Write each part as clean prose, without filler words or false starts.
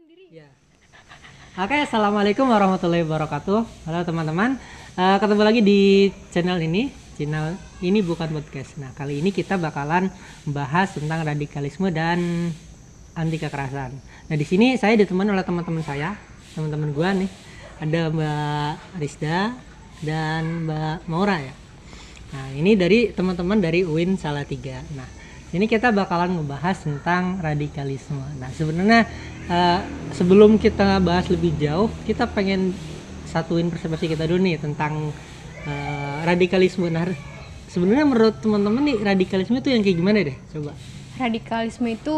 Ya. Oke, assalamualaikum warahmatullahi wabarakatuh. Halo teman-teman, ketemu lagi di channel ini. Channel ini bukan podcast. Nah, kali ini kita bakalan membahas tentang radikalisme dan anti kekerasan. Nah, di sini saya ditemani oleh teman-teman saya, teman-teman gua nih. Ada Mbak Rizda dan Mbak Maura ya. Nah, ini dari teman-teman dari UIN Salatiga. Nah, ini kita bakalan ngebahas tentang radikalisme. Nah, sebenarnya sebelum kita bahas lebih jauh, kita pengen satuin persepsi kita dulu nih tentang radikalisme. Nah, sebenarnya menurut teman-teman nih radikalisme itu yang kayak gimana deh? Coba. Radikalisme itu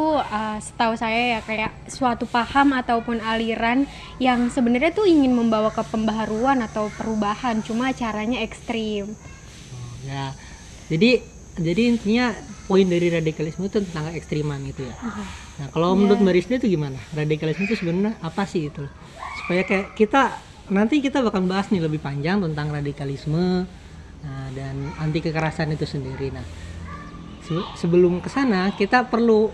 setahu saya ya kayak suatu paham ataupun aliran yang sebenarnya tuh ingin membawa ke pembaharuan atau perubahan, cuma caranya ekstrim. Ya, jadi intinya poin dari radikalisme itu tentang ekstriman gitu ya. Nah, kalau menurut Mbak Rizda itu gimana? Radikalisme itu sebenarnya apa sih itu? Supaya kayak nanti kita bakal bahas nih lebih panjang tentang radikalisme, nah, dan anti kekerasan itu sendiri. Nah, sebelum ke sana kita perlu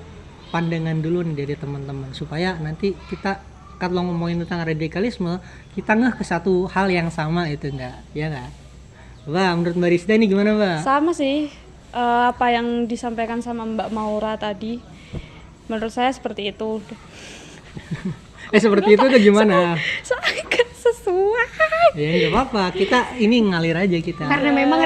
pandangan dulu nih dari teman-teman supaya nanti kita kalau ngomongin tentang radikalisme kita ngeh ke satu hal yang sama itu enggak, ya enggak? Wah, menurut Mbak Rizda ini gimana, Mbak? Sama sih apa yang disampaikan sama Mbak Maura tadi. Menurut saya seperti itu. Seperti itu tuh gimana? Soalnya gak sesuai. Ya nggak apa-apa, kita ini ngalir aja kita. Karena memang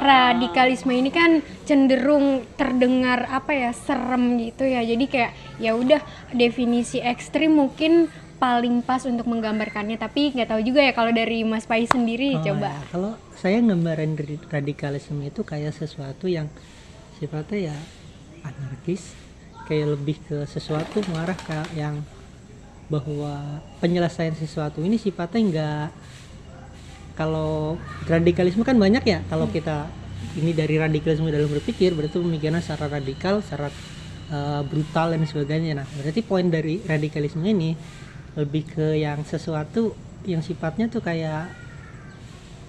radikalisme ini kan cenderung terdengar serem gitu ya. Jadi kayak ya udah definisi ekstrim mungkin paling pas untuk menggambarkannya, tapi nggak tahu juga ya kalau dari Mas Pai sendiri. Coba. Ya, kalau saya gambaran dari radikalisme itu kayak sesuatu yang sifatnya ya anarkis, kayak lebih ke sesuatu mengarah ke yang bahwa penyelesaian sesuatu ini sifatnya enggak. Kalau radikalisme kan banyak ya, kalau kita ini dari radikalisme dalam berpikir berarti pemikiran secara radikal, secara brutal dan sebagainya. Nah, berarti poin dari radikalisme ini lebih ke yang sesuatu yang sifatnya tuh kayak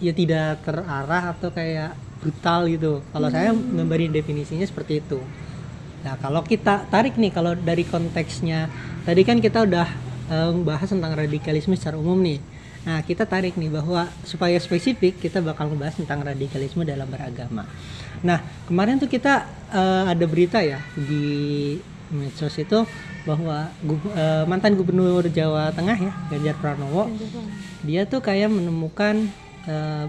ya tidak terarah atau kayak brutal gitu. Kalau saya gambarin definisinya seperti itu. Nah, kalau kita tarik nih, kalau dari konteksnya tadi kan kita udah bahas tentang radikalisme secara umum nih. Nah, kita tarik nih bahwa supaya spesifik kita bakal membahas tentang radikalisme dalam beragama. Nah, kemarin tuh kita ada berita ya di medsos itu bahwa mantan gubernur Jawa Tengah ya, Ganjar Pranowo, dia tuh kayak menemukan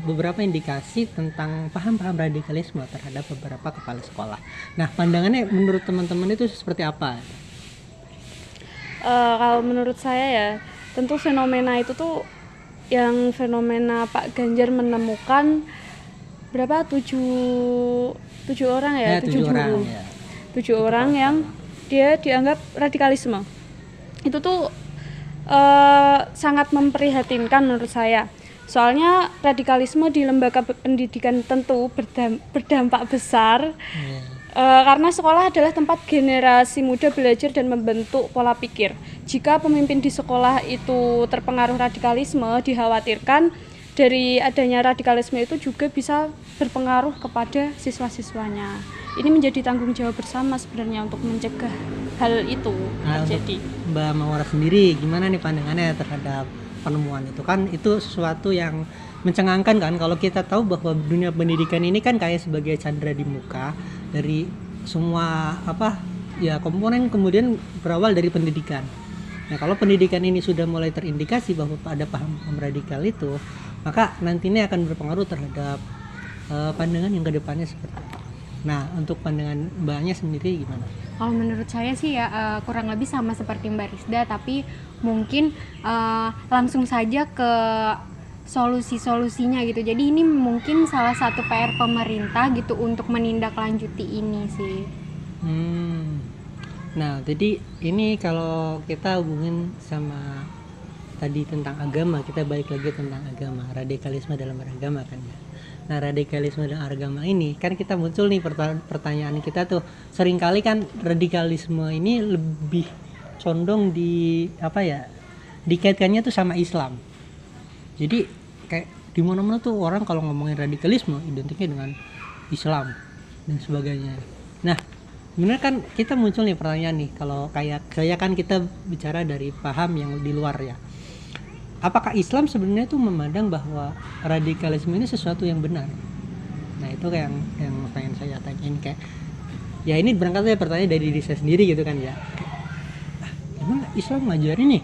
beberapa indikasi tentang paham-paham radikalisme terhadap beberapa kepala sekolah. Nah, pandangannya menurut teman-teman itu seperti apa? Kalau menurut saya ya, tentu fenomena itu tuh yang fenomena Pak Ganjar menemukan berapa? 7 orang ya? 7 orang ya. 7 orang yang dia dianggap radikalisme. Itu tuh sangat memprihatinkan menurut saya. Soalnya radikalisme di lembaga pendidikan tentu berdampak besar. Karena sekolah adalah tempat generasi muda belajar dan membentuk pola pikir. Jika pemimpin di sekolah itu terpengaruh radikalisme, dikhawatirkan dari adanya radikalisme itu juga bisa berpengaruh kepada siswa-siswanya. Ini menjadi tanggung jawab bersama sebenarnya untuk mencegah hal itu terjadi. Mbak Maura sendiri gimana nih pandangannya terhadap penemuan itu? Kan itu sesuatu yang mencengangkan kan, kalau kita tahu bahwa dunia pendidikan ini kan kayak sebagai candra di muka dari semua komponen, kemudian berawal dari pendidikan. Nah, kalau pendidikan ini sudah mulai terindikasi bahwa ada paham radikal itu, maka nantinya akan berpengaruh terhadap pandangan yang kedepannya seperti itu. Nah, untuk pandangan Mbaknya sendiri gimana? Kalau menurut saya sih ya kurang lebih sama seperti Mbak Rizda, tapi mungkin langsung saja ke solusi-solusinya gitu. Jadi ini mungkin salah satu PR pemerintah gitu untuk menindaklanjuti ini sih. Nah, jadi ini kalau kita hubungin sama tadi tentang agama, kita balik lagi tentang agama, radikalisme dalam beragama kan ya. Nah, radikalisme dalam agama ini kan kita muncul nih pertanyaan kita tuh, seringkali kan radikalisme ini lebih condong dikaitkannya tuh sama Islam. Jadi kayak di mana-mana tuh orang kalau ngomongin radikalisme identiknya dengan Islam dan sebagainya. Nah, sebenarnya kan kita muncul nih pertanyaan nih, kalau kayak saya kan kita bicara dari paham yang di luar ya. Apakah Islam sebenarnya tuh memandang bahwa radikalisme ini sesuatu yang benar? Nah itu kayak yang pengen saya tanyain, kayak ya ini berangkat dari pertanyaan dari diri saya sendiri gitu kan ya. Emang Islam ngajarin nih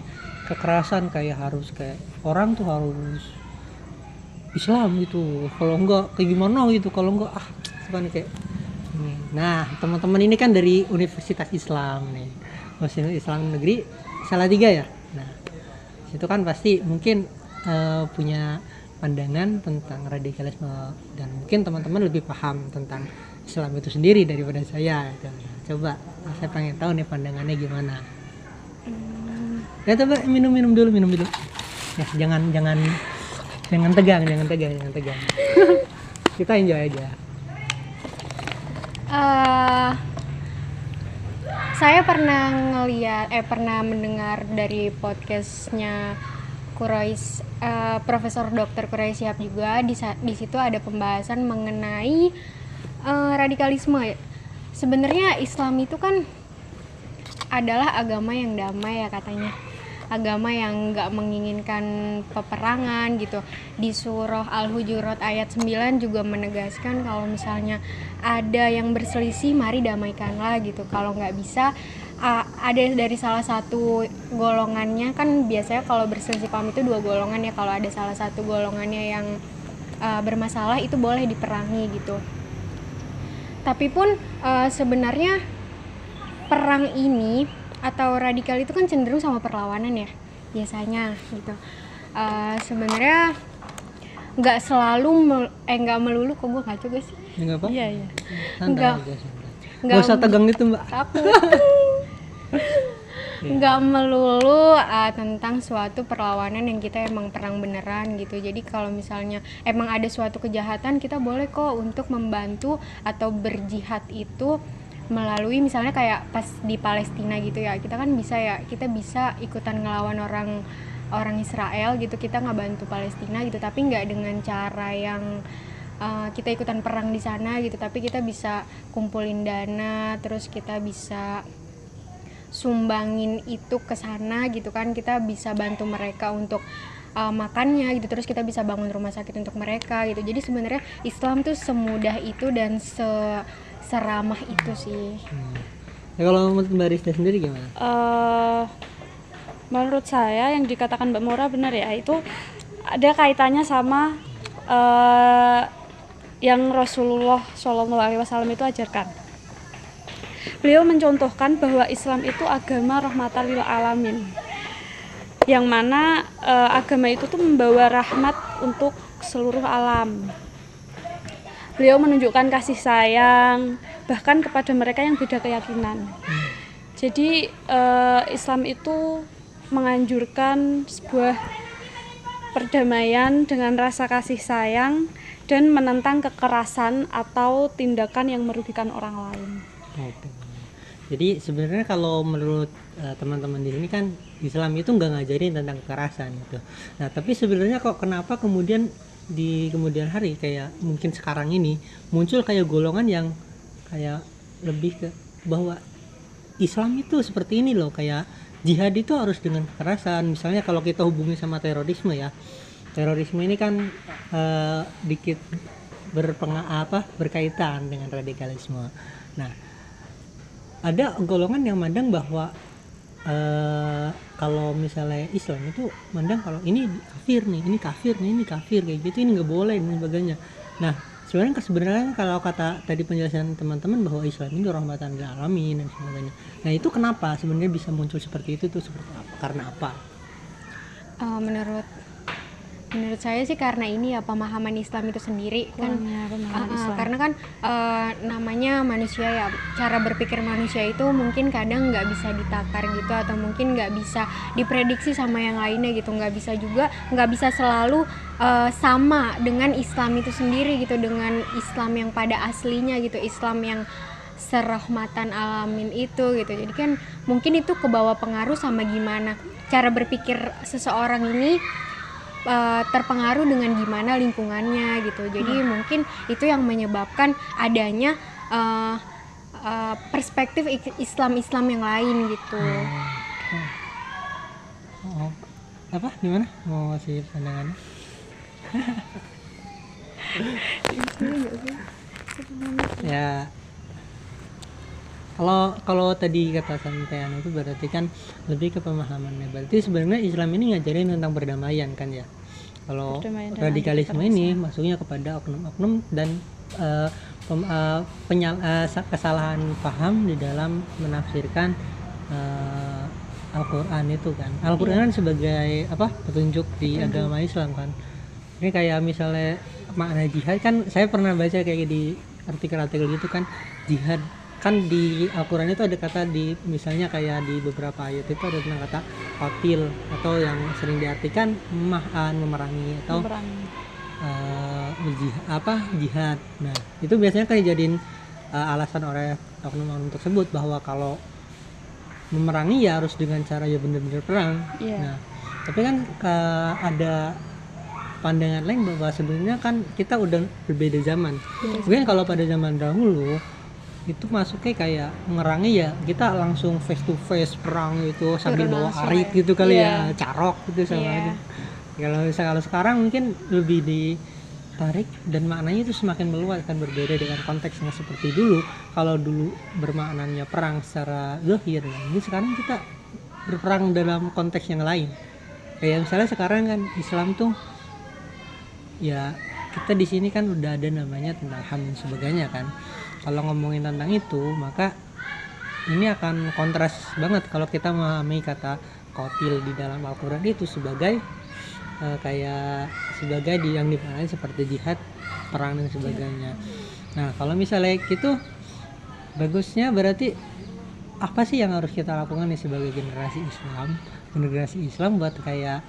kekerasan kayak harus kayak orang tuh harus Islam gitu, kalau enggak kayak gimana gitu, kalau enggak bukan kayak ini. Nah teman-teman ini kan dari Universitas Islam nih, Universitas Islam Negeri Salatiga ya. Nah itu kan pasti mungkin punya pandangan tentang radikalisme, dan mungkin teman-teman lebih paham tentang Islam itu sendiri daripada saya gitu. Nah, coba saya pengen tahu nih pandangannya gimana. Ya coba minum dulu ya, jangan tegang kita enjoy aja. Saya pernah mendengar dari podcastnya Profesor Dr. Quraish Shihab juga. Di situ ada pembahasan mengenai radikalisme. Sebenarnya Islam itu kan adalah agama yang damai ya katanya, agama yang nggak menginginkan peperangan gitu. Di surah Al-Hujurat ayat 9 juga menegaskan kalau misalnya ada yang berselisih, mari damaikanlah gitu. Kalau nggak bisa, ada dari salah satu golongannya, kan biasanya kalau berselisih paham itu dua golongan ya, kalau ada salah satu golongannya yang bermasalah itu boleh diperangi gitu. Tapi pun sebenarnya perang ini atau radikal itu kan cenderung sama perlawanan ya biasanya gitu. Sebenarnya nggak melulu, kok gue ngaco gak sih? Nggak apa? Iya. Nggak usah tegang gitu mbak. Takut. Nggak melulu tentang suatu perlawanan yang kita emang perang beneran gitu. Jadi kalau misalnya emang ada suatu kejahatan, kita boleh kok untuk membantu atau berjihad itu melalui misalnya kayak pas di Palestina gitu ya, kita kan kita bisa ikutan ngelawan orang Israel gitu, kita ngebantu Palestina gitu, tapi nggak dengan cara yang kita ikutan perang di sana gitu, tapi kita bisa kumpulin dana, terus kita bisa sumbangin itu ke sana gitu kan, kita bisa bantu mereka untuk makannya gitu, terus kita bisa bangun rumah sakit untuk mereka gitu. Jadi sebenarnya Islam tuh semudah itu dan seramah itu sih. Ya kalau Mbak Rizda sendiri gimana? Menurut saya yang dikatakan Mbak Mora benar ya, itu ada kaitannya sama yang Rasulullah SAW itu ajarkan. Beliau mencontohkan bahwa Islam itu agama rahmatan lil alamin, yang mana agama itu tuh membawa rahmat untuk seluruh alam. Beliau menunjukkan kasih sayang bahkan kepada mereka yang beda keyakinan. Jadi Islam itu menganjurkan sebuah perdamaian dengan rasa kasih sayang dan menentang kekerasan atau tindakan yang merugikan orang lain. Oke. Jadi sebenarnya kalau menurut teman-teman di sini kan Islam itu nggak ngajarin tentang kekerasan gitu. Nah tapi sebenarnya kok kenapa kemudian di kemudian hari kayak mungkin sekarang ini muncul kayak golongan yang kayak lebih ke bahwa Islam itu seperti ini loh, kayak jihad itu harus dengan kekerasan. Misalnya kalau kita hubungi sama terorisme ya, terorisme ini kan dikit berkaitan dengan radikalisme. Nah ada golongan yang mandang bahwa kalau misalnya Islam itu mandang kalau ini kafir kayak gitu, ini nggak boleh dan sebagainya. Nah sebenarnya kalau kata tadi penjelasan teman-teman bahwa Islam ini rahmatan lil alamin dan sebagainya. Nah itu kenapa sebenarnya bisa muncul seperti itu tuh, seperti apa? Karena apa? Menurut saya sih karena ini ya pemahaman Islam itu sendiri kan. Karena kan namanya manusia ya, cara berpikir manusia itu mungkin kadang nggak bisa ditakar gitu, atau mungkin nggak bisa diprediksi sama yang lainnya gitu, nggak bisa selalu sama dengan Islam itu sendiri gitu, dengan Islam yang pada aslinya gitu, Islam yang serahmatan alamin itu gitu. Jadi kan mungkin itu kebawa pengaruh sama gimana cara berpikir seseorang ini terpengaruh dengan gimana lingkungannya gitu. Jadi mungkin itu yang menyebabkan adanya perspektif Islam yang lain gitu. Oh, apa gimana mau ngasih pandangannya? Ya, kalau tadi kata sampean itu berarti kan lebih ke pemahamannya. Berarti sebenarnya Islam ini ngajarin tentang perdamaian kan ya. Kalau Perdamaian dan radikalisme anti ini masuknya kepada oknum-oknum dan kesalahan paham di dalam menafsirkan Al-Quran itu kan. Al-Quran kan sebagai apa petunjuk di agama Islam kan. Ini kayak misalnya makna jihad kan, saya pernah baca kayak di artikel-artikel gitu kan, jihad kan di Al-Quran itu ada kata di misalnya kayak di beberapa ayat itu ada tentang kata qatil atau yang sering diartikan memerangi atau jihad. Nah itu biasanya kan dijadiin alasan oleh oknum-oknum tersebut bahwa kalau memerangi ya harus dengan cara ya benar-benar perang. Nah tapi kan ada pandangan lain bahwa sebenarnya kan kita udah berbeda zaman. Mungkin kalau pada zaman dahulu itu masuknya kayak merangi ya kita langsung face to face perang itu sambil bawa arit gitu kali ya, carok gitu sama aja. Kalau sekarang mungkin lebih ditarik dan maknanya itu semakin meluas kan, berbeda dengan konteksnya seperti dulu. Kalau dulu bermaknanya perang secara zahir, ini sekarang kita berperang dalam konteks yang lain. Kayak misalnya sekarang kan Islam tuh ya kita di sini kan udah ada namanya tentang HAM dan sebagainya kan. Kalau ngomongin tentang itu maka ini akan kontras banget kalau kita memahami kata qatil di dalam Al-Quran itu sebagai kayak sebagai yang dimaknai seperti jihad, perang dan sebagainya. Nah kalau misalnya gitu bagusnya berarti apa sih yang harus kita lakukan nih sebagai generasi Islam buat kayak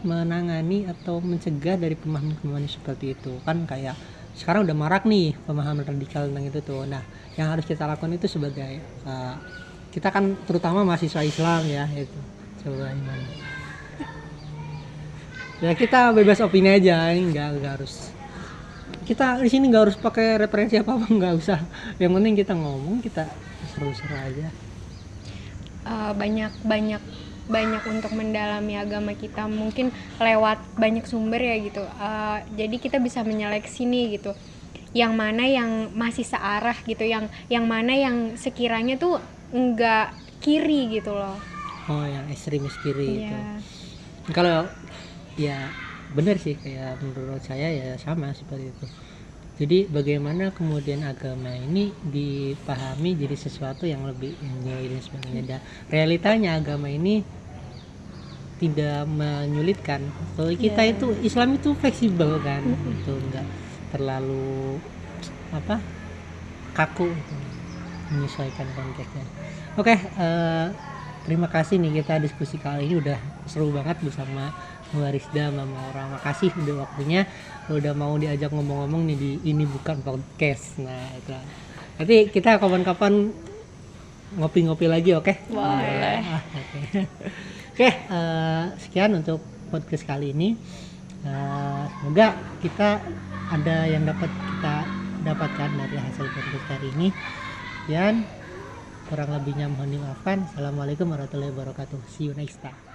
menangani atau mencegah dari pemahaman-pemahaman seperti itu kan. Kayak sekarang udah marak nih pemahaman radikal tentang itu tuh. Nah yang harus kita lakukan itu sebagai kita kan terutama mahasiswa Islam ya, itu coba gimana ya, kita bebas opini aja, nggak harus kita di sini nggak harus pakai referensi apa nggak usah, yang penting kita ngomong, kita seru-seru aja. Banyak untuk mendalami agama kita mungkin lewat banyak sumber ya gitu. Jadi kita bisa menyeleksi nih gitu, yang mana yang masih searah gitu, yang mana yang sekiranya tuh enggak kiri gitu loh. Oh yang ekstremis kiri itu. Kalau ya benar sih, kayak menurut saya ya sama seperti itu. Jadi bagaimana kemudian agama ini dipahami jadi sesuatu yang lebih enjoy dan sebagainya. Dan realitanya agama ini tidak menyulitkan. Kalau kita itu Islam itu fleksibel kan, itu enggak terlalu kaku itu, menyesuaikan konteksnya. Oke, terima kasih nih, kita diskusi kali ini udah seru banget bersama Warisda sama orang. Makasih udah waktunya, udah mau diajak ngomong-ngomong nih di Ini Bukan Podcast. Nah itu nanti kita kapan-kapan ngopi-ngopi lagi, oke? Boleh. Oke, sekian untuk podcast kali ini. Semoga kita ada yang dapat kita dapatkan dari hasil podcast hari ini. Dan kurang lebihnya mohon dimaafkan. Assalamualaikum warahmatullahi wabarakatuh. See you next time.